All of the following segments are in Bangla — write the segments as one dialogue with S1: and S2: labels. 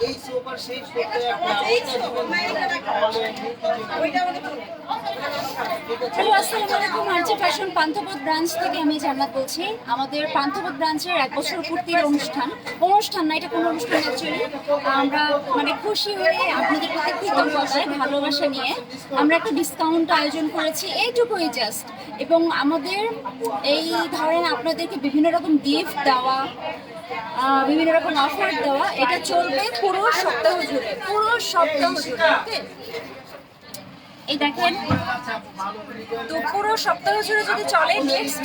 S1: এই সুপার সেই সুপার একটা ওইটা জীবন
S2: হ্যালো, আসসালামু আলাইকুম। আরজি ফ্যাশন পান্থপথ ব্রাঞ্চ থেকে আমি জান্নাত বলছি। আমাদের পান্থপথ ব্রাঞ্চের 1 বছর পূর্তির অনুষ্ঠান না, এটা কোনো অনুষ্ঠান অ্যাকচুয়ালি আমরা মানে খুশি হয়ে আপনাদের প্রতি কৃতজ্ঞতায় ভালোবাসা নিয়ে আমরা একটা ডিসকাউন্ট আয়োজন করেছি, এইটুকুই জাস্ট। এবং আমাদের এই ধরেন আপনাদেরকে বিভিন্ন রকম গিফট দেওয়া, বিভিন্ন রকম অফার দেওয়া, এটা চলবে পুরো সপ্তাহ জুড়ে, ওকে? এই দেখেন, তো পুরো সপ্তাহ জুড়ে যদি চলে, নেক্সট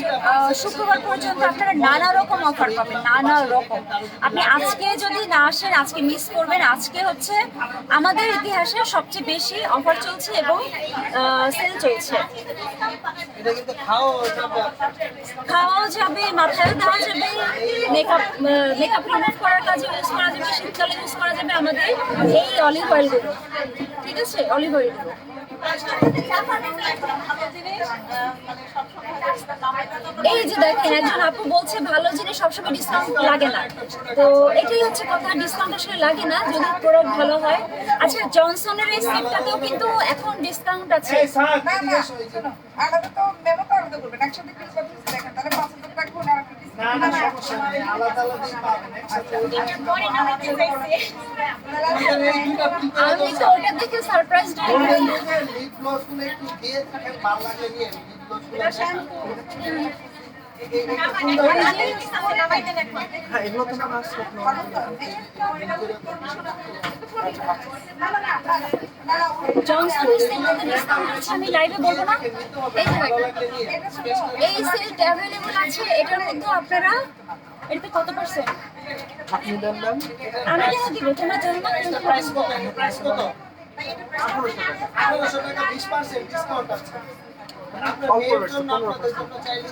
S2: শুক্রবার পর্যন্ত আপনারা নানা রকম অফার পাবেন, নানা রকম। আপনি আজকে যদি না আসেন, আজকে মিস করবেন। আজকে হচ্ছে আমাদের ইতিহাসে সবচেয়ে বেশি অফার চলছে এবং সেল চলছে। খাওয়াও যাবে, মাথায় দেওয়া যাবে, মেকআপ রিমুভ করার কাজে ইউজ করা যাবে, শীতকালে ইউজ করা যাবে আমাদের এই অলিভ অয়েলগুলো, ঠিক আছে? অলিভ অয়েলগুলো এই যে দেখেন, একজন আপু বলছে ভালো জিনিস সবসময় ডিসকাউন্ট লাগে না, তো এটাই হচ্ছে কথা, ডিসকাউন্ট আসলে লাগে না যদি প্রোডাক্ট ভালো হয়। আচ্ছা, জনসনের এই সেটটাতেও কিন্তু এখন ডিসকাউন্ট আছে। আমি তো ওটা দেখে সারপ্রাইজ আমি লাইভে বলবো না। এই সেট অ্যাভেলেবল আছে, এটার মধ্যে আপনারা এটাতে কত পার্সেন্ট আমি কেন দিব, তোমরা জানো না কিন্তু প্রাইস কত?
S1: 1800 টাকা 20% ডিসকাউন্ট আছে। আপনার মেয়ের জন্য, আপনাদের জন্য চাইলে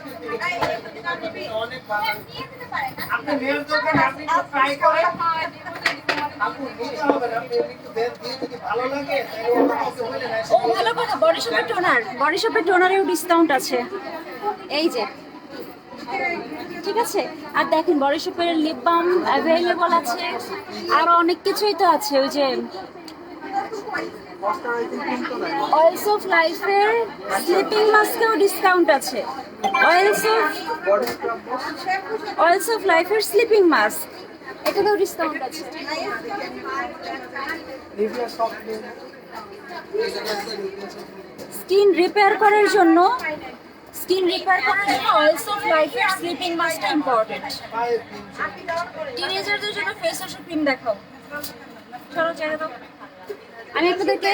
S1: অনেক ভালো। আপনি মেয়ের জন্য আপনি ট্রাই করেন, আপনি নিতে হবে না, আপনি একটু দিয়ে যদি ভালো লাগে তাহলে অন্য কাউকে বলে না।
S2: ও ভালো কথা, বডি শপের টোনারেও ডিসকাউন্ট আছে, এই যে, ঠিক আছে? আর দেখেন, বডি শপের লিপ বাম অ্যাভেলেবল আছে, আর অনেক কিছুই তো আছে। ওই যে অয়েলস অফ লাইফের স্লিপিং মাস্কেও ডিসকাউন্ট আছে। অয়েলস অফ লাইফের স্লিপিং মাস্ক, এটাতেও ডিসকাউন্ট আছে। স্কিন রিপেয়ার করার জন্য অয়েলস অফ লাইফের স্লিপিং মাস্কটা ইম্পর্টেন্ট। টিনেজারদের জন্য ফেস ওয়াশ ক্রিম দেখাও, চলো চেয়ে দাও। আমি আপনাদেরকে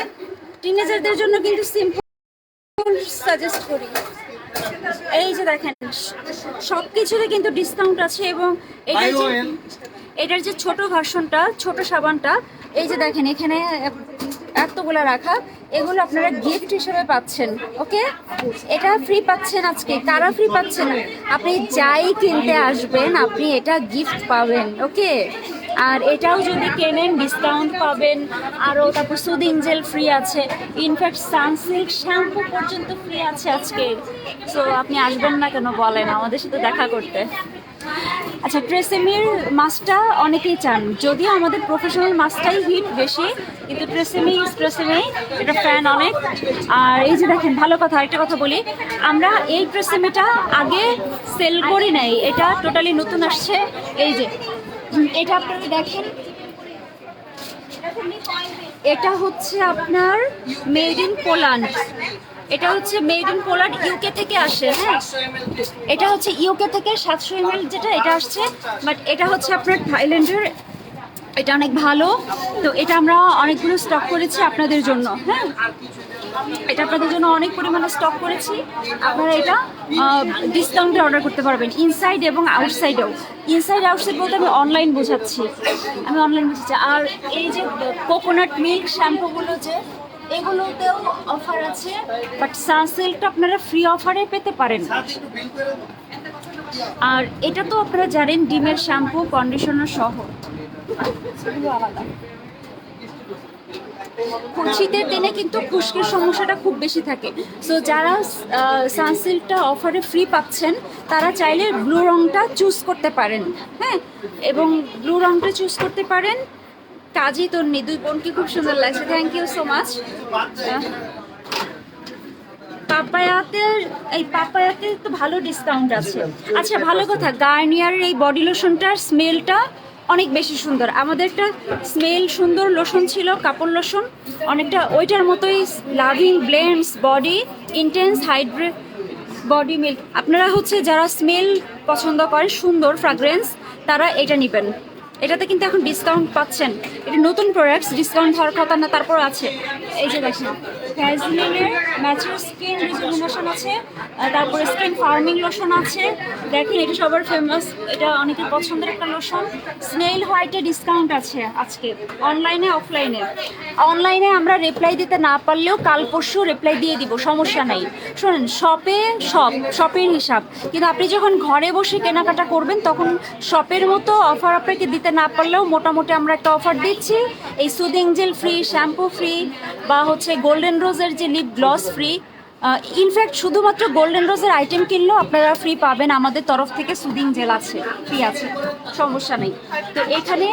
S2: টিনেজারদের জন্য কিন্তু সিম্পল সাজেস্ট করি। এই যে দেখেন, সবকিছুতে কিন্তু ডিসকাউন্ট আছে। এবং এটার যে ছোট ভার্সনটা, ছোট সাবানটা, এই যে দেখেন এখানে এতগুলো রাখা, এগুলো আপনারা গিফট হিসেবে পাচ্ছেন, ওকে? এটা ফ্রি পাচ্ছেন আজকে। কারা ফ্রি পাচ্ছেন? আপনি যাই কিনতে আসবেন আপনি এটা গিফট পাবেন, ওকে? আর এটাও যদি কেনেন ডিসকাউন্ট পাবেন আরও। তারপর সুদিং জেল ফ্রি আছে, ইনফ্যাক্ট সানসিল্ক শ্যাম্পু পর্যন্ত ফ্রি আছে আজকে। সো আপনি আসবেন না কেন বলেন আমাদের সাথে দেখা করতে? আচ্ছা, ট্রেসেমির মাস্কটা অনেকেই চান, যদিও আমাদের প্রফেশনাল মাস্কটাই হিট বেশি, কিন্তু ট্রেসেমি এটা ফ্যান অনেক। আর এই যে দেখেন, ভালো কথা, একটা কথা বলি, আমরা এই ট্রেসেমিটা আগে সেল করি নাই, এটা টোটালি নতুন আসছে। এই যে এটা আপনারা দেখেন, এটা হচ্ছে আপনার মেড ইন পোল্যান্ড। এটা হচ্ছে মেড ইন পোল্যান্ড, ইউকে থেকে আসে। হ্যাঁ, এটা হচ্ছে ইউকে থেকে 700 ml যেটা, এটা আসছে। বাট এটা হচ্ছে আপনার থাইল্যান্ডের, এটা অনেক ভালো। তো এটা আমরা অনেকগুলো স্টক করেছি আপনাদের জন্য। হ্যাঁ, এটা আপনাদের জন্য অনেক পরিমাণে স্টক করেছি। আপনারা এটা ডিসকাউন্টে অর্ডার করতে পারবেন, ইনসাইড এবং আউটসাইডেও। ইনসাইড আউটসাইড বলতে আমি অনলাইন বোঝাচ্ছি। আর এই যে কোকোনাট মিল্ক শ্যাম্পুগুলো, যে এগুলোতেও অফার আছে, বাট সানসিল্কটা আপনারা ফ্রি অফারে পেতে পারেন। আর এটা তো আপনারা জানেন, ডিমের শ্যাম্পু কন্ডিশনার সহ, এগুলো আলাদা। শীতের দিনে কিন্তু খুশকির সমস্যাটা খুব বেশি থাকে। সো যারা সানসিল্কটা অফারে ফ্রি পাচ্ছেন তারা চাইলে ব্লু রংটা চুজ করতে পারেন। হ্যাঁ, এবং ব্লু রংটা চুজ করতে পারেন। কাজী তন্নি, দুই বোনকে খুব সুন্দর লাগছে, থ্যাংক ইউ সো মাচ। পাপায়াতে তো ভালো ডিসকাউন্ট আছে। আচ্ছা ভালো কথা, গার্নিয়ারের এই বডি লোশনটার স্মেলটা অনেক বেশি সুন্দর। আমাদের একটা স্মেল সুন্দর লোশন ছিল, কাপড় লোশন, অনেকটা ওইটার মতোই, loving blends body intense hydrate body milk. আপনারা হচ্ছে যারা স্মেল পছন্দ করেন, সুন্দর ফ্রাগ্রেন্স, তারা এটা নেবেন। এটাতে কিন্তু এখন ডিসকাউন্ট পাচ্ছেন, এটা নতুন প্রোডাক্টস, ডিসকাউন্ট হওয়ার কথা না, তারপর আছে। এই যে দেখেন ভ্যাসলিনের ম্যাচিউর স্কিন রিজুভিনেশন আছে, তারপরে স্কিন ফার্মিং লোশন আছে। দেখেন এটা সবার ফেমাস, এটা অনেকের পছন্দের একটা লোশন। স্নেইল হোয়াইটে ডিসকাউন্ট আছে আজকে, অনলাইনে অফলাইনে। অনলাইনে আমরা রিপ্লাই দিতে না পারলেও কাল পরশু রিপ্লাই দিয়ে দিব, সমস্যা নাই। শোনেন, শপের হিসাব, কিন্তু আপনি যখন ঘরে বসে কেনাকাটা করবেন তখন শপের মতো অফার আপনাকে দিতে না পারলেও মোটামুটি আমরা একটা অফার দিচ্ছি। এই soothing jail free, shampoo free, বা হচ্ছে গোল্ডেন রোজের যে লিপ গ্লস ফ্রি। ইনফ্যাক্ট শুধুমাত্র গোল্ডেন রোজের আইটেম কিনলেও আপনারা ফ্রি পাবেন, আমাদের তরফ থেকে সুদিং জেল আছে, ফ্রি আছে, সমস্যা নেই। তো এখানে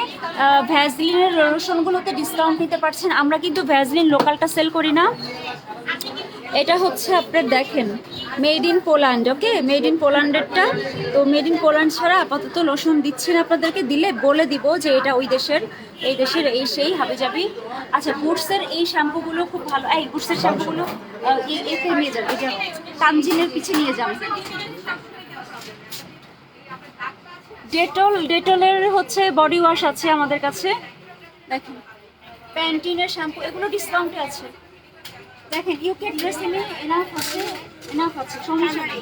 S2: ভ্যাসলিনের লোশনগুলোতে ডিসকাউন্ট নিতে পারছেন। আমরা কিন্তু ভ্যাসলিন লোকালটা সেল করি না, এটা হচ্ছে আপনার দেখেন made in Poland. Okay, made in পোল্যান্ডেরটা। তো মেড ইন পোল্যান্ড ছাড়া আপাতত লোশন দিচ্ছি না আপনাদেরকে, দিলে বলে দিব যে এটা ওই দেশের, এই দেশের, এই সেই হাবিজাবি। আচ্ছা বুটসের এই শ্যাম্পুগুলো খুব ভালো, এই বুটসের শ্যাম্পুগুলো এতে নিয়ে যান, এটা তানজিনের পিছে নিয়ে যান। ডেটলের হচ্ছে বডি ওয়াশ আছে আমাদের কাছে, দেখেন প্যান্টিনের শ্যাম্পু, এগুলো ডিসকাউন্টে আছে। দেখেন ইউকে ড্রেসিংয়ে এনাফ আছে, সমস্যা নেই।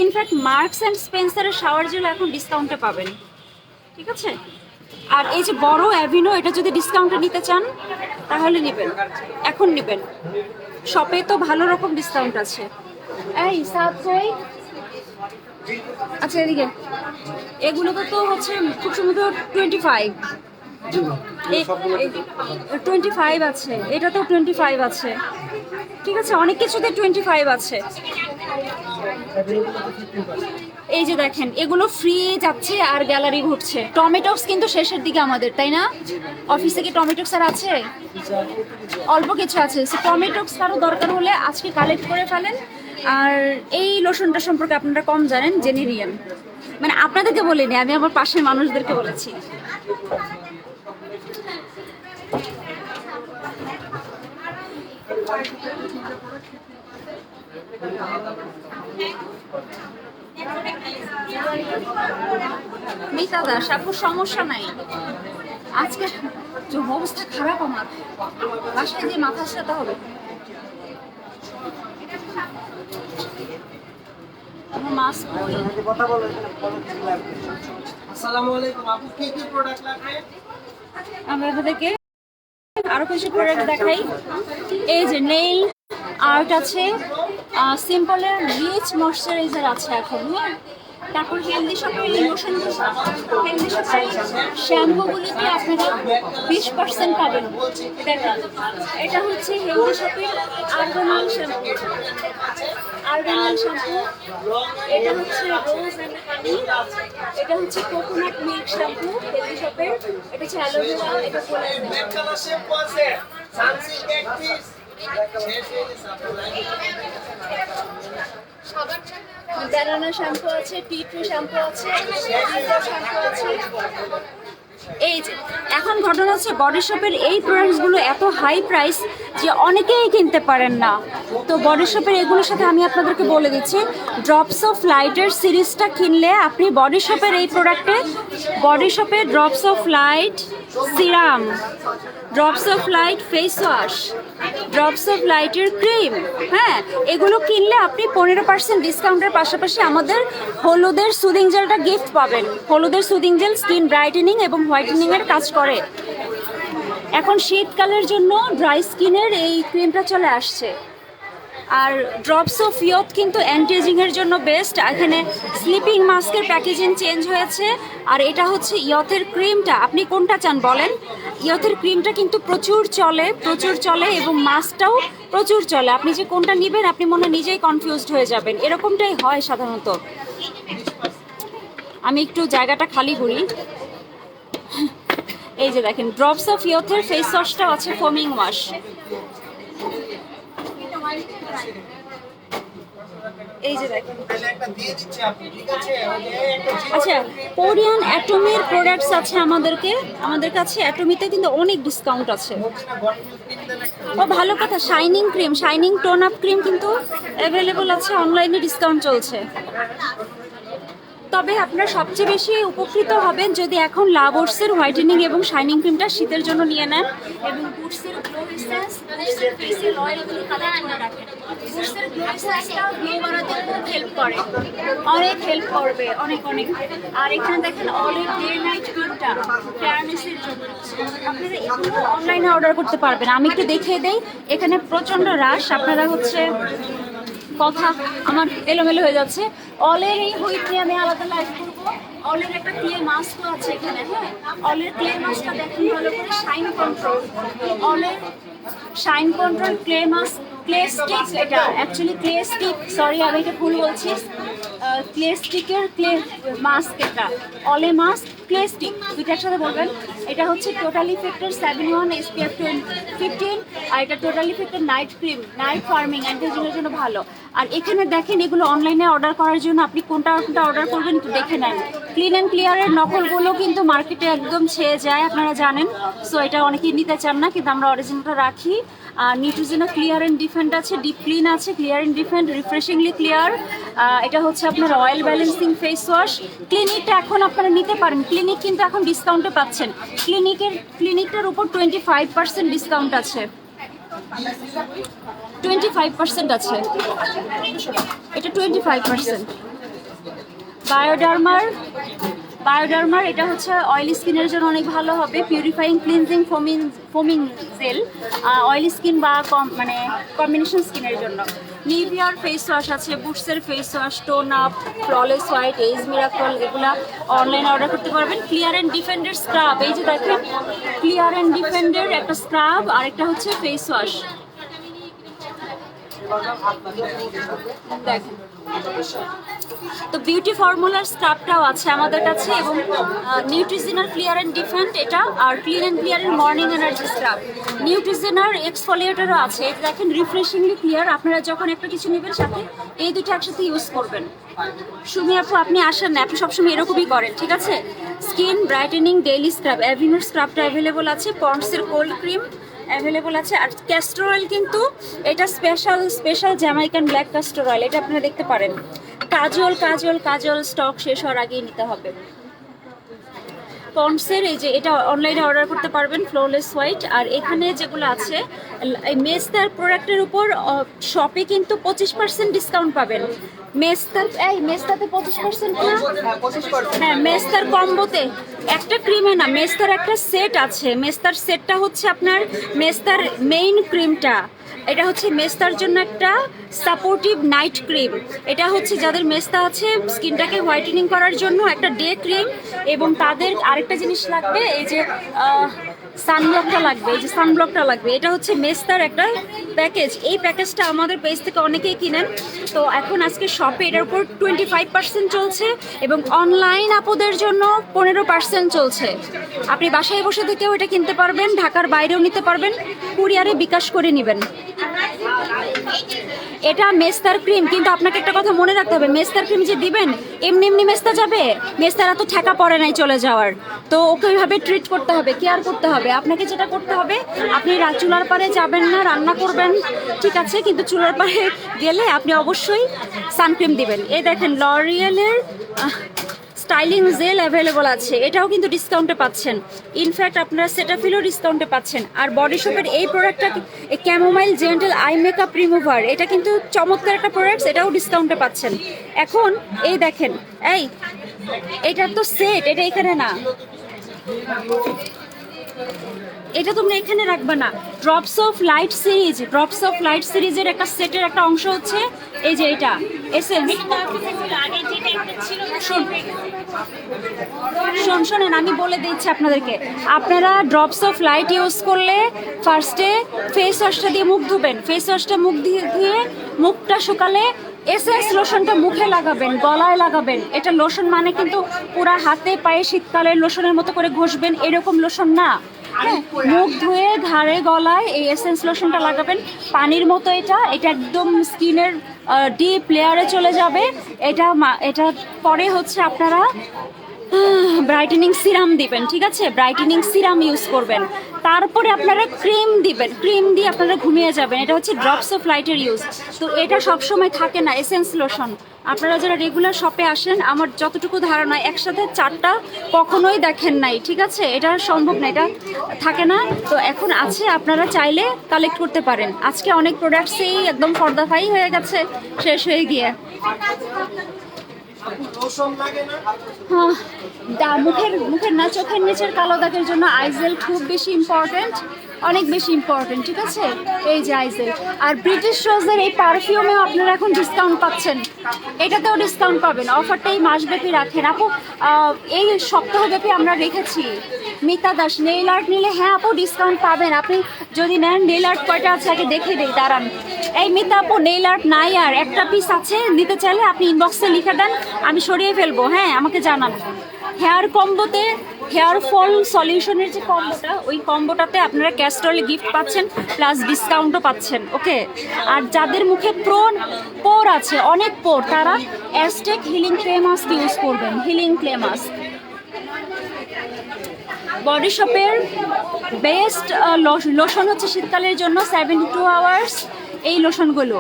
S2: ইনফ্যাক্ট মার্কস অ্যান্ড স্পেন্সারের শাওয়ার জেল এখন ডিসকাউন্টে পাবেন, ঠিক আছে। আর এই যে বড় অ্যাভিনো, এটা যদি ডিসকাউন্টে নিতে চান তাহলে নেবেন, এখন নেবেন, শপে তো ভালো রকম ডিসকাউন্ট আছে। এই সাত কই, আচ্ছা এদিকে, এগুলোতে তো হচ্ছে খুব সম্ভবত 25, 25 আছে, এটাতেও 25 আছে, ঠিক আছে, অনেক কিছুতে 25 আছে। এই যে দেখেন এগুলো ফ্রি যাচ্ছে আর গ্যালারি ঘুরছে। টমেটোক্স কিন্তু শেষের দিকে আমাদের, তাই না? অফিসে কি টমেটোক্স আর আছে? অল্প কিছু আছে। টমেটোক্স কারো দরকার হলে আজকে কালেক্ট করে ফেলেন। আর এই লোশনটা সম্পর্কে আপনারা কম জানেন, জেনে নিয়েন। মানে আপনাদেরকে বলিনি, আমি আমার পাশের মানুষদেরকে বলেছি। মিতা দাস আপু, সমস্যা নাই, আজকে অবস্থা খারাপ, আমার বাসায় যে মাথা সাথে হবে। আমরা আপনাদেরকে আরো কিছু প্রোডাক্ট দেখাই। এই যে নেইল আর্ট আছে, সিম্পলের রিচ ময়শ্চারাইজার আছে এখন, হ্যাঁ। তারপর হেলদি শপের লোশন, হেলদি শপের শ্যাম্পুগুলিতে আপনারা 20% পাবেন। দেখেন এটা হচ্ছে হেলদি শপের আর্গানাল শ্যাম্পু, এটা হচ্ছে রোজ অ্যান্ড হানি, এটা হচ্ছে কোকোনাট মিল্ক শ্যাম্পু হেলদি শপের, এটা হচ্ছে অ্যালোভেরা, এটা ব্যানানা শ্যাম্পু আছে, টি ট্রি শ্যাম্পু আছে, শ্যাম্পু আছে। এই যে এখন ঘটনা হচ্ছে বডি শপের এই প্রোডাক্টসগুলো এত হাই প্রাইস যে অনেকেই কিনতে পারেন না। তো বডি শপের এগুলোর সাথে আমি আপনাদেরকে বলে দিচ্ছি, ড্রপস অফ লাইটের সিরিজটা কিনলে আপনি বডি শপের এই প্রোডাক্টে, বডি শপে drops of light serum, drops of light face wash, drops of লাইটের ক্রিম, হ্যাঁ, এগুলো কিনলে আপনি 15% ডিসকাউন্টের পাশাপাশি আমাদের হলুদের সুদিং জেলটা গিফট পাবেন। হলুদের সুদিং জেল স্কিন ব্রাইটেনিং এবং হোয়াইটেনিংয়ের কাজ করে। এখন শীতকালের জন্য ড্রাই স্কিনের এই ক্রিমটা চলে আসছে। আর ড্রপস অফ ইয়থ কিন্তু অ্যান্টি এজিংয়ের জন্য বেস্ট। এখানে স্লিপিং মাস্কের প্যাকেজিং চেঞ্জ হয়েছে। আর এটা হচ্ছে ইয়থের ক্রিমটা, আপনি কোনটা চান বলেন? ইয়থের ক্রিমটা কিন্তু প্রচুর চলে এবং মাস্কটাও প্রচুর চলে। আপনি যে কোনটা নেবেন আপনি মনে নিজেই কনফিউজড হয়ে যাবেন, এরকমটাই হয় সাধারণত। আমি একটু জায়গাটা খালি করি। এই যে দেখেন ড্রপস অফ ইয়থের ফেস ওয়াশটাও আছে, ফোমিং ওয়াশ। এই যে দেখেন।
S1: তাহলে একটা দিয়ে দিচ্ছি আপনি, ঠিক আছে? ওই যে একটা
S2: আচ্ছা, কোরিয়ান অ্যাটমির প্রোডাক্টস আছে আমাদের কাছে। অ্যাটমিতে কিন্তু অনেক ডিসকাউন্ট আছে।
S1: হচ্ছে না, বটল কিনে দেন একটা।
S2: ও ভালো কথা, শাইনিং টোন আপ ক্রিম কিন্তু অ্যাভেলেবল আছে, অনলাইনে ডিসকাউন্ট চলছে। তবে আপনারা সবচেয়ে বেশি উপকৃত হবেন যদি এখন লাভোর্সের হোয়াইটেনিং এবং শাইনিং ক্রিমটা শীতের জন্য নিয়ে নেন, এবং বুটসের গ্লো এসেন্স, বুটসের ফেসিয়াল অয়েলগুলো কালেক্ট করে রাখেন। বুটসের গ্লো এসেন্সটা গ্লো বাড়াতে খুব হেল্প করে, অনেক হেল্প করবে, অনেক অনেক। আর এখানে দেখেন অলিভ ডে নাইট ক্রিমটা ফেয়ারনেসের জন্য। আপনারা এগুলো অনলাইনে অর্ডার করতে পারবেন। আমি একটু দেখিয়ে দেই, এখানে প্রচণ্ড রাশ, আপনারা হচ্ছে কথা আমার এলোমেলো হয়ে যাচ্ছে। অলের এই হুইপ নিয়ে আমি আলাদা লাইভ করবো। অলের একটা ক্লে মাস্কও আছে এখানে, হ্যাঁ। অলের ক্লে মাস্কটা দেখুন ভালো করে, শাইন কন্ট্রোল। অলের shine control clay mask, clay stick, এটা অ্যাকচুয়ালি ক্লে স্টিক, সরি আমি এটা ভুল বলছি। ক্লে স্টিকের ক্লে মাস্ক, এটা অলে মাস্ক ক্লে স্টিক, দুইটা একসাথে বলবেন। এটা হচ্ছে টোটাল ইফেক্টের 7-in-1 SPF 15, আর এটা টোটাল ইফেক্টের নাইট ক্রিম, নাইট ফার্মিং, অ্যান্টিজেনের জন্য ভালো। আর এখানে দেখেন এগুলো অনলাইনে অর্ডার করার জন্য আপনি কোনটা অর্ডার করবেন একটু দেখে নেন। ক্লিন অ্যান্ড ক্লিয়ারের নকলগুলো কিন্তু মার্কেটে একদম ছেয়ে যায়, আপনারা জানেন। সো এটা অনেকেই নিতে চান না, কিন্তু আমরা অরিজিনালটা রাখি। আর নিউট্রিজেনা ক্লিয়ার অ্যান্ড ডিফেন্ড আছে, ডিপ ক্লিন আছে, ক্লিয়ার অ্যান্ড ডিফেন্ড, রিফ্রেশিংলি ক্লিয়ার। এটা হচ্ছে আপনার অয়েল ব্যালেন্সিং ফেস ওয়াশ। ক্লিনিকটা এখন আপনারা নিতে পারেন, ক্লিনিক কিন্তু এখন ডিসকাউন্টে পাচ্ছেন। ক্লিনিকটার উপর 25% ডিসকাউন্ট আছে, 25% আছে, এটা 25%। বায়োডার্মার এটা হচ্ছে অয়েলি স্কিনের জন্য অনেক ভালো হবে, purifying cleansing foaming gel, oily skin বা মানে কম্বিনেশন স্কিনের জন্য। নিভিয়ার ফেস ওয়াশ আছে, বুটসের face wash, tone up, flawless white, age miracle, এগুলা অনলাইনে অর্ডার করতে পারবেন। ক্লিয়ার অ্যান্ড ডিফেন্ডের স্ক্রাব, এই যে দেখেন ক্লিয়ার অ্যান্ড ডিফেন্ডের একটা স্ক্রাব, আর একটা হচ্ছে ফেস ওয়াশ দেখেন। তো বিউটি ফর্মুলার স্ক্রাবটাও আছে আমাদের কাছে, এবং নিউট্রিজিনার ক্লিয়ার অ্যান্ড ডিফেন্ড এটা, আর ক্লিন অ্যান্ড ক্লিয়ারের মর্নিং এনার্জি স্ক্রাব। নিউট্রিজিনার এক্সফোলিয়েটারও আছে, এটা দেখেন রিফ্রেশিংলি ক্লিয়ার। আপনারা যখন একটা কিছু নেবেন সাথে এই দুটো একসাথে ইউজ করবেন। সুমি আপু আপনি আসেন না, আপনি সবসময় এরকমই করেন, ঠিক আছে। স্কিন ব্রাইটেনিং ডেইলি স্ক্রাব, অ্যাভিনোর স্ক্রাবটা অ্যাভেলেবল আছে, পন্ডসের কোল্ড ক্রিম অ্যাভেলেবল আছে। আর ক্যাস্টর অয়েল কিন্তু এটা special Jamaican black castor oil, এটা আপনারা দেখতে পারেন। কাজল স্টক শেষ হওয়ার আগেই নিতে হবে। পন্ডসের এই যে এটা অনলাইনে অর্ডার করতে পারবেন, ফ্লোলেস হোয়াইট। আর এখানে যেগুলো আছে এই মেস্তার প্রোডাক্টের উপর শপে কিন্তু 25% ডিসকাউন্ট পাবেন। মেস্তাতে 25% না, হ্যাঁ মেস্তার কম্বোতে একটা ক্রিমে না, মেস্তার একটা সেট আছে। মেস্তার সেটটা হচ্ছে আপনার মেস্তার মেইন ক্রিমটা, এটা হচ্ছে মেস্তার জন্য একটা সাপোর্টিভ নাইট ক্রিম। এটা হচ্ছে যাদের মেস্তা আছে স্কিনটাকে হোয়াইটেনিং করার জন্য একটা ডে ক্রিম, এবং তাদের আরেকটা জিনিস লাগবে, এই যে সানব্লকটা লাগবে, এই যে সানব্লকটা লাগবে। এটা হচ্ছে মেস্তার একটা প্যাকেজ। এই প্যাকেজটা আমাদের পেজ থেকে অনেকেই কিনেন। তো এখন আজকে শপে এটার উপর 25% চলছে, এবং অনলাইন আপুদের জন্য 15% চলছে। আপনি বাসায় বসে থেকেও এটা কিনতে পারবেন, ঢাকার বাইরেও নিতে পারবেন, কুরিয়ারে বিকাশ করে নেবেন। এটা মেস্তার ক্রিম, কিন্তু আপনাকে একটা কথা মনে রাখতে হবে, মেস্তার ক্রিম যে দিবেন এমনি মেস্তা যাবে, মেস্তার এত ঠেকা পড়ে নাই চলে যাওয়ার। তো ওকে ওইভাবে ট্রিট করতে হবে, কেয়ার করতে হবে। আপনাকে যেটা করতে হবে, আপনি চুলার পাড়ে যাবেন না, রান্না করবেন ঠিক আছে, কিন্তু চুলার পাড়ে গেলে আপনি অবশ্যই সানক্রিম দিবেন। এই দেখেন লরিয়েলের স্টাইলিং জেল অ্যাভেলেবল আছে, এটাও কিন্তু ডিসকাউন্টে পাচ্ছেন। ইনফ্যাক্ট আপনারা সেটাফিলও ডিসকাউন্টে পাচ্ছেন। আর বডি শপের এই প্রোডাক্টটা chamomile gentle eye makeup remover, এটা কিন্তু চমৎকার একটা প্রোডাক্ট, এটাও ডিসকাউন্টে পাচ্ছেন। এখন এই দেখেন এটার তো সেট, এটা এখানে না, এটা তোমরা এখানে রাখবে না। ড্রপস অফ লাইট সিরিজের একটা সেটের একটা অংশ হচ্ছে এই যে এটা এসেন্স। শোনেন আমি বলে দিচ্ছি আপনাদেরকে, আপনারা ড্রপস অফ লাইট ইউজ করলে ফার্স্টে ফেস ওয়াশটা দিয়ে মুখ ধুবেন, ফেস ওয়াশটা মুখ ধুয়ে মুখটা শুকালে এসএস লোশনটা মুখে লাগাবেন, গলায় লাগাবেন। এটা লোশন মানে কিন্তু পুরা হাতে পায়ে শীতকালের লোশনের মতো করে ঘষবেন এরকম লোশন না। হ্যাঁ, মুখ ধুয়ে ঘাড়ে গলায় এই এসেন্স লোশনটা লাগাবেন পানির মতো। এটা একদম স্কিনের ডিপ লেয়ারে চলে যাবে। এটা পরে হচ্ছে আপনারা ব্রাইটেনিং সিরাম দিবেন, ঠিক আছে? ব্রাইটেনিং সিরাম ইউজ করবেন। তারপরে আপনারা ক্রিম দিবেন, ক্রিম দিয়ে আপনারা ঘুমিয়ে যাবেন। এটা হচ্ছে ড্রপস অফ লাইটের ইউজ। তো এটা সবসময় থাকে না এসেন্স লোশন। আপনারা যারা রেগুলার শপে আসেন, আমার যতটুকু ধারণা একসাথে 4টা কখনোই দেখেন নাই, ঠিক আছে? এটা সম্ভব না, এটা থাকে না। তো এখন আছে, আপনারা চাইলে কালেক্ট করতে পারেন। আজকে অনেক প্রোডাক্টসই একদম পর্দাফাই হয়ে গেছে, শেষ হয়ে গিয়ে। হ্যাঁ, মুখের না, চোখের নিচের কালো দাগের জন্য আইজেল খুব বেশি ইম্পর্টেন্ট, অনেক বেশি ইম্পর্টেন্ট, ঠিক আছে? এই যে আইজেল। আর ব্রিটিশ রোজের এই পারফিউমেও আপনারা এখন ডিসকাউন্ট পাচ্ছেন, এটাতেও ডিসকাউন্ট পাবেন। অফারটা এই মাসব্যাপী রাখেন আপু, এই সপ্তাহব্যাপী আমরা রেখেছি। মিতা দাস নেইল আর্ট নিলে, হ্যাঁ আপু ডিসকাউন্ট পাবেন। আপনি যদি নেন, নেইল আর্ট কয়টা আছে আগে দেখে দিই, দাঁড়ান। এই মিতা আপু, নেইল আর্ট নাই আর, একটা পিস আছে, নিতে চাইলে আপনি ইনবক্সে লিখে দেন, আমি সরিয়ে ফেলবো। হ্যাঁ, আমাকে জানান। হেয়ার কম্বোতে হেয়ার ফল সলিউশনের যে কম্বোটা, ওই কম্বোটাতে আপনারা ক্যাস্ট্রল গিফট পাচ্ছেন, প্লাস ডিসকাউন্টও পাচ্ছেন, ওকে? আর যাদের মুখে পোর আছে, অনেক পোর, তারা Aztec healing clay mask use করবেন, হিলিং ক্লে মাস্ক। বডি শপের বেস্ট লোশন হচ্ছে শীতকালের জন্য 72 আওয়ার্স এই লোশনগুলো।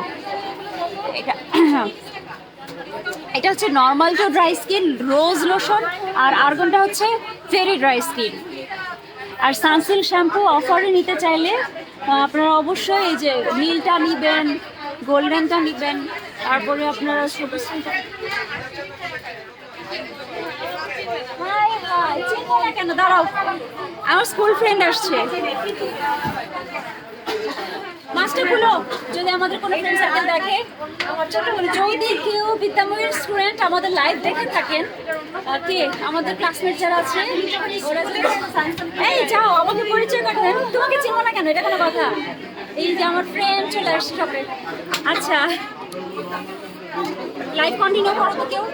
S2: এটা হচ্ছে normal to dry skin rose lotion, আর আর্গনটা হচ্ছে ভেরি ড্রাই স্কিন। আর সানসিল্ক শ্যাম্পু অফারে নিতে চাইলে আপনারা অবশ্যই এই যে নীলটা নিবেন, গোল্ডেনটা নিবেন, তারপরে আপনারা ছোট কেন দাঁড়াও, আমার স্কুল ফ্রেন্ড আসছে। মাস্টারগুলো যদি আমাদের কোনো ফ্রেন্ড সার্কেল দেখে, যদি কেউ বিদ্যাময়ের স্টুডেন্ট আমাদের লাইভ দেখে থাকেন, কে আমাদের ক্লাসমেট যারা আছে, ওরা যদি এই যাও আমাকে পরিচয় করে দেন। তোমাকে চিনবো না কেন, এটা কোনো কথা? এই যে আমার ফ্রেন্ড চলে আসছে শপে। আচ্ছা, লাইভ কন্টিনিউ করো তো কেউ।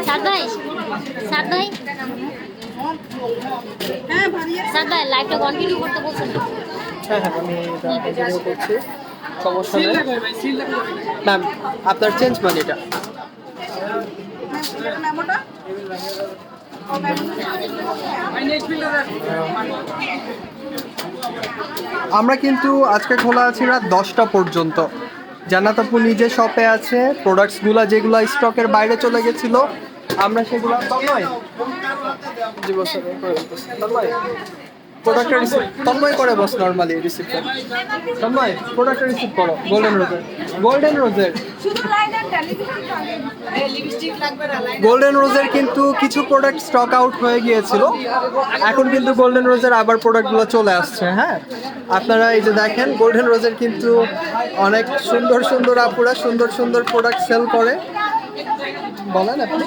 S3: সাদ ভাই, সাদ ভাই, সাদ ভাই লাইভটা কন্টিনিউ করতে বলছেন।
S4: হ্যাঁ হ্যাঁ, আমি এটা কন্টিনিউ করছি, সমস্যা নেই ম্যাম। আপনার চেঞ্জ মানি এটা। আমরা কিন্তু আজকে খোলা আছি রাত 10টা পর্যন্ত। জান্নাত আপু নিজে শপে আছে, প্রোডাক্টসগুলো যেগুলো স্টকের বাইরে চলে গেছিল আমরা সেগুলো প্রোডাক্টটা রিসিভ তন্ময় করে বস, নর্মালি রিসিভ করে তন্ময় প্রোডাক্টটা রিসিভ করো। গোল্ডেন রোজের কিন্তু কিছু প্রোডাক্ট স্টক আউট হয়ে গিয়েছিল, এখন কিন্তু গোল্ডেন রোজের আবার প্রোডাক্টগুলো চলে আসছে। হ্যাঁ, আপনারা এই যে দেখেন, গোল্ডেন রোজের কিন্তু অনেক সুন্দর সুন্দর আপুরা সুন্দর সুন্দর প্রোডাক্ট সেল করে। বলেন আপনি।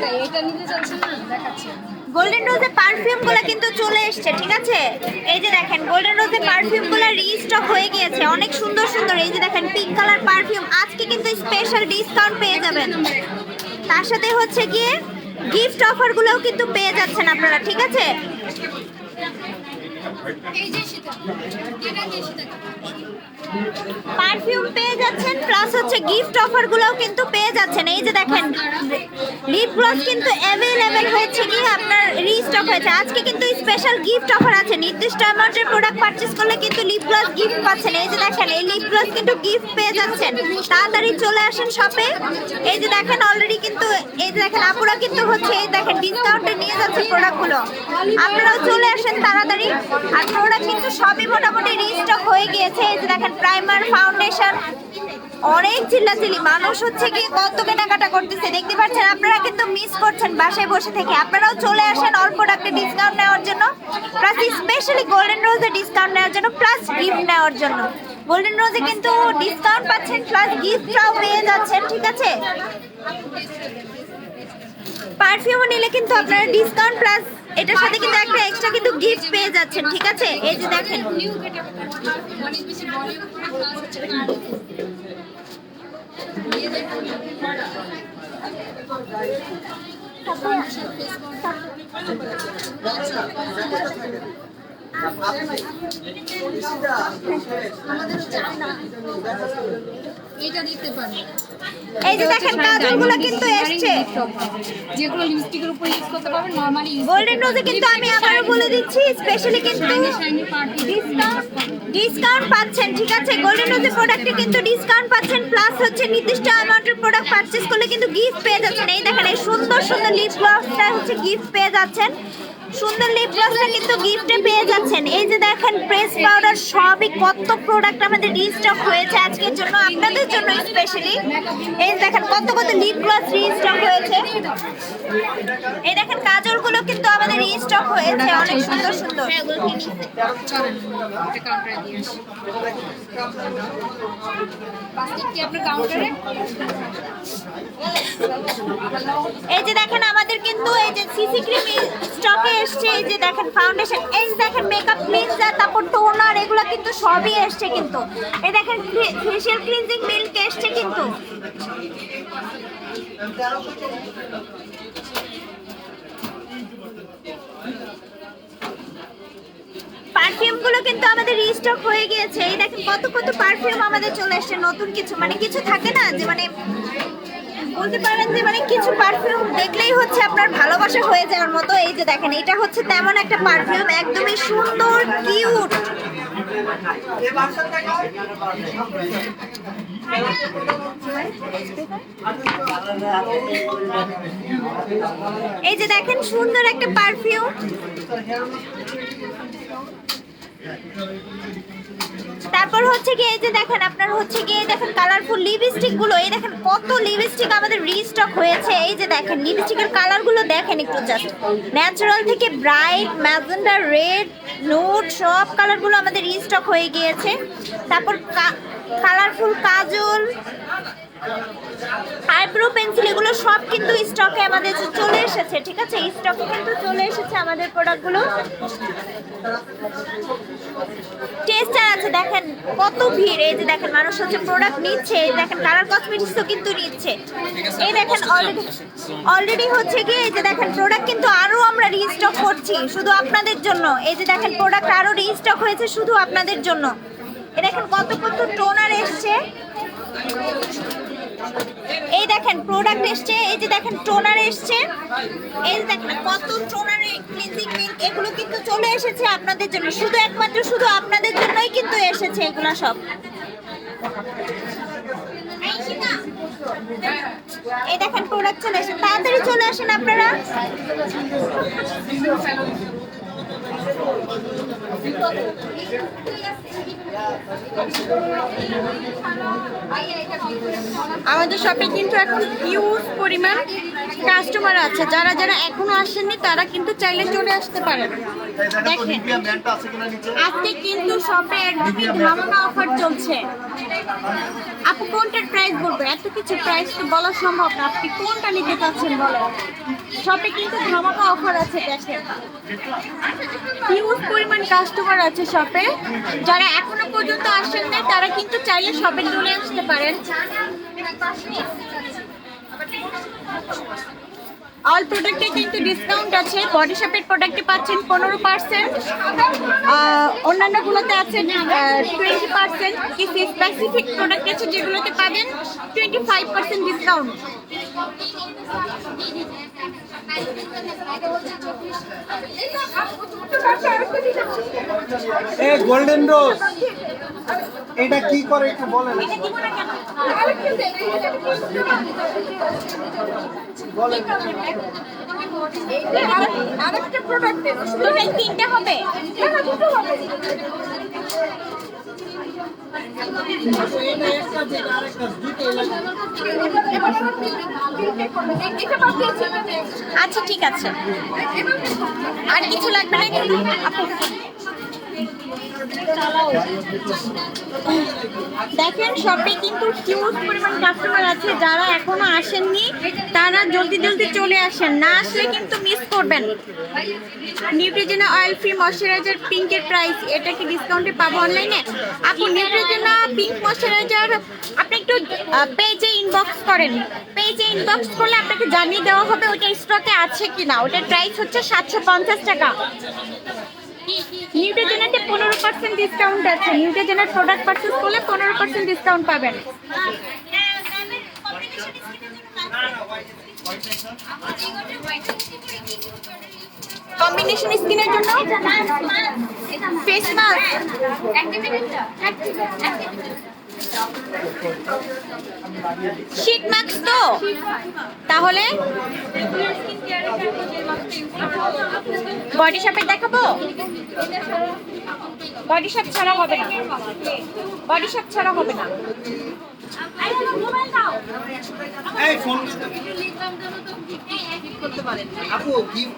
S3: গোল্ডেন রোজের পারফিউমগুলো কিন্তু চলে এসেছে, ঠিক আছে? এই যে দেখেন, গোল্ডেন রোজের পারফিউমগুলো রিস্টক হয়ে গিয়েছে, অনেক সুন্দর সুন্দর। এই যে দেখেন পিঙ্ক কালার পারফিউম, আজকে কিন্তু স্পেশাল ডিসকাউন্ট পেয়ে যাবেন। তার সাথে হচ্ছে গিয়ে গিফট অফারগুলোও কিন্তু পেয়ে যাচ্ছেন আপনারা, ঠিক আছে? পারফিউম পেয়ে যাচ্ছেন, প্লাস হচ্ছে গিফট অফারগুলোও কিন্তু পেয়ে যাচ্ছেন। এই যে দেখেন, লিপ গ্লস কিন্তু অ্যাভেলেবেল হয়েছে কি আপনার রিস্টক হয়েছে। আজকে কিন্তু স্পেশাল গিফট অফার আছে, নির্দিষ্ট অ্যামাউন্টের প্রোডাক্ট পারচেজ করলে কিন্তু লিপ গ্লস গিফট পাচ্ছেন। এই যে দেখেন, এই লিপ গ্লস কিন্তু গিফট পেয়ে যাচ্ছেন। তাড়াতাড়ি চলে আসেন শপে। এই যে দেখেন, অলরেডি কিন্তু এই যে দেখেন আপুরা কিন্তু হচ্ছে এই দেখেন ডিসকাউন্টে নিয়ে যাচ্ছে প্রোডাক্টগুলো। আপনারাও চলে আসেন তাড়াতাড়ি। আর প্রোডাক্ট কিন্তু সবই মোটামুটি রিস্টক হয়ে গিয়েছে। এই যে দেখেন প্রাইমার, ফাউন্ডেশন, অনেক চিল্লাচিল্লি মানুষ হচ্ছে কি কত কেনাকাটা করতেছে দেখতে পাচ্ছেন। আপনারা কিন্তু মিস করছেন বাসায় বসে থেকে। আপনারাও চলে আসেন অল প্রোডাক্টে ডিসকাউন্ট নেওয়ার জন্য, প্লাস স্পেশালি গোল্ডেন রোজে ডিসকাউন্ট নেওয়ার জন্য, প্লাস গিফট নেওয়ার জন্য। গোল্ডেন রোজে কিন্তু ডিসকাউন্ট পাচ্ছেন, প্লাস গিফটটাও পেয়ে যাচ্ছেন, ঠিক আছে? পারফিউম নিলে কিন্তু আপনারা ডিসকাউন্ট প্লাস এটার সাথে কিন্তু একটা এক্সট্রা কিন্তু গিফট পেয়ে যাচ্ছেন, ঠিক আছে? এই যে দেখেন
S2: এটা দেখতে পারেন,
S3: এই যে দেখেন কাজলগুলো কিন্তু এসছে
S2: যেগুলো লিপস্টিকের উপর ইউজ করতে পারবেন নরমালি।
S3: গোল্ডেন রোজে কিন্তু আমি আবারও বলে দিচ্ছি স্পেশালি কিন্তু ডিসকাউন্ট পাচ্ছেন, ঠিক আছে? গোল্ডেন রোজের প্রোডাক্টে কিন্তু ডিসকাউন্ট পাচ্ছেন, প্লাস হচ্ছে নির্দিষ্ট অ্যামাউন্টের প্রোডাক্ট পারচেজ করলে কিন্তু গিফট পেয়ে যাচ্ছেন। এই দেখেন এই সুন্দর সুন্দর লিপ গ্লসটা হচ্ছে গিফট পেয়ে যাচ্ছেন, সুন্দর লিপ গ্লসটা কিন্তু গিফটে পেয়ে যাচ্ছেন। এই যে দেখেন প্রেস পাউডার সবই কত প্রোডাক্ট আমাদের রিস্টক হয়েছে আজকের জন্য, আপনাদের জন্য স্পেশালি। এই যে দেখেন কত কত লিপ গ্লস রিস্টক হয়েছে। এই দেখেন কাজলগুলো কিন্তু আমাদের রিস্টক হয়েছে, অনেক সুন্দর সুন্দর। এই যে দেখেন আমাদের কিন্তু এই যে সিসি ক্রিম স্টকে এসছে, এই যে দেখেন ফাউন্ডেশন, এই যে দেখেন মেকআপ ক্লিনজার, তারপর টোনার, এগুলো কিন্তু সবই এসছে কিন্তু। এই দেখেন ফেশিয়াল ক্লিনজিং মিল্ক এসছে কিন্তু। পারফিউম গুলো কিন্তু আমাদের রিস্টক হয়ে গিয়েছে। এই দেখেন কত কত পারফিউম আমাদের চলে এসেছে, নতুন কিছু, মানে কিছু থাকে না যে মানে বলতে পারেন যে মানে কিছু পারফিউম দেখলেই হচ্ছে আপনার ভালোবাসা হয়ে যাওয়ার মতো। এই যে দেখেন এটা হচ্ছে তেমন একটা পারফিউম, একদমই সুন্দর কিউট। এই যে দেখেন সুন্দর একটা পারফিউম। তারপর হচ্ছে কি এই যে দেখেন আপনার হচ্ছে কি দেখেন কালারফুল লিপস্টিক গুলো, এই দেখেন কত লিপস্টিক আমাদের রিস্টক হয়েছে। এই যে দেখেন লিপস্টিকের কালার গুলো দেখেন একটু, জাস্ট ন্যাচারাল থেকে ব্রাইট, ম্যাজেন্ডা, রেড, নুড, সব কালার গুলো আমাদের রিস্টক হয়ে গিয়েছে। তারপর কালারফুল কাজল, আইব্রো পেন্সিল, এগুলো সব কিন্তু স্টকে আমাদের চলে এসেছে, ঠিক আছে? স্টকে কিন্তু চলে এসেছে আমাদের প্রোডাক্টগুলো। টেস্টার আছে, দেখেন কত ভিড়। এই যে দেখেন মানুষ হচ্ছে প্রোডাক্ট নিচ্ছে, এই দেখেন কালার কসমেটিক্সও কিন্তু নিচ্ছে। এই দেখেন অলরেডি হচ্ছে কি এই যে দেখেন প্রোডাক্ট কিন্তু আরো আমরা রিস্টক করছি শুধু আপনাদের জন্য। এই যে দেখেন প্রোডাক্ট আরো রিস্টক হয়েছে শুধু আপনাদের জন্য। এই দেখেন কত কত টোনার এসছে, এই দেখেন প্রোডাক্ট এসছে, এই যে দেখেন টোনার এসছে, এই যে দেখেন কত টোনার, ক্লিনজিং মিল্ক, এগুলো কিন্তু চলে এসেছে আপনাদের জন্য, শুধু একমাত্র শুধু আপনাদের জন্যই কিন্তু এসেছে এগুলো সব। এই দেখেন প্রোডাক্ট চলে এসেছে, তাড়াতাড়ি চলে আসেন আপনারা।
S2: আমাদের শপে কিন্তু এখন হিউজ পরিমাণ কাস্টমার আছে, যারা যারা এখনো আসেননি তারা কিন্তু চাইলে চলে আসতে পারেন। দেখেন আজকে কিন্তু শপে একদমই ধামাকা অফার চলছে। আপু কোনটার প্রাইস বলবো? এত কিছু প্রাইস তো বলা সম্ভব না, আপনি কোনটা নিতে চাচ্ছেন বলেন। শপে কিন্তু ধামাকা অফার আছে, দেখেন হিউজ পরিমাণ কাস্টমার আছে শপে, যারা এখনো পর্যন্ত আসেন নাই তারা কিন্তু চাইলে শপে চলে আসতে পারেন। অল প্রোডাক্টে কিন্তু ডিসকাউন্ট আছে। বডি শপের প্রোডাক্টে পাচ্ছেন 15%, অন্যান্যগুলোতে আছে 20%, কিছু স্পেসিফিক প্রোডাক্ট আছে যেগুলোতে পাবেন 25% ডিসকাউন্ট।
S1: এই গোল্ডেন রোজ এটা কি করে একটু বলেন।
S2: আরেকটা প্রোডাক্ট তিনটা হবে।
S3: আচ্ছা ঠিক আছে, আর কিছু লাগবে না? দেখেন শপে কিন্তু হিউজ পরিমাণ কাস্টমার আছে, যারা এখনো আসেননি তারা জলদি জলদি চলে আসেন, না আসলে কিন্তু মিস করবেন। নিউট্রিজেনা অয়েল ফ্রি ময়শ্চারাইজার পিঙ্কের প্রাইস, এটা কি ডিসকাউন্টে পাবো অনলাইনে? আপু নিউট্রিজেনা পিঙ্ক ময়শ্চারাইজার আপনি একটু পেজে ইনবক্স করেন, পেজে ইনবক্স করলে আপনাকে জানিয়ে দেওয়া হবে ওটা স্টকে আছে কিনা। ওটার প্রাইস হচ্ছে 750 টাকা। নিউট্রিজেনাতে 15% ডিসকাউন্ট আছে, নিউট্রিজেনার প্রোডাক্ট পারচেজ করলে 15% ডিসকাউন্ট পাবেন। কম্বিনেশন স্কিনের জন্য ফেস মাস্ক, শীট মাস্ক তো তাহলে বডি শপে দেখাবো। বডি শপ ছাড়া হবে না, বডি শপ ছাড়া হবে না।
S1: এই ফোন আপু গিফট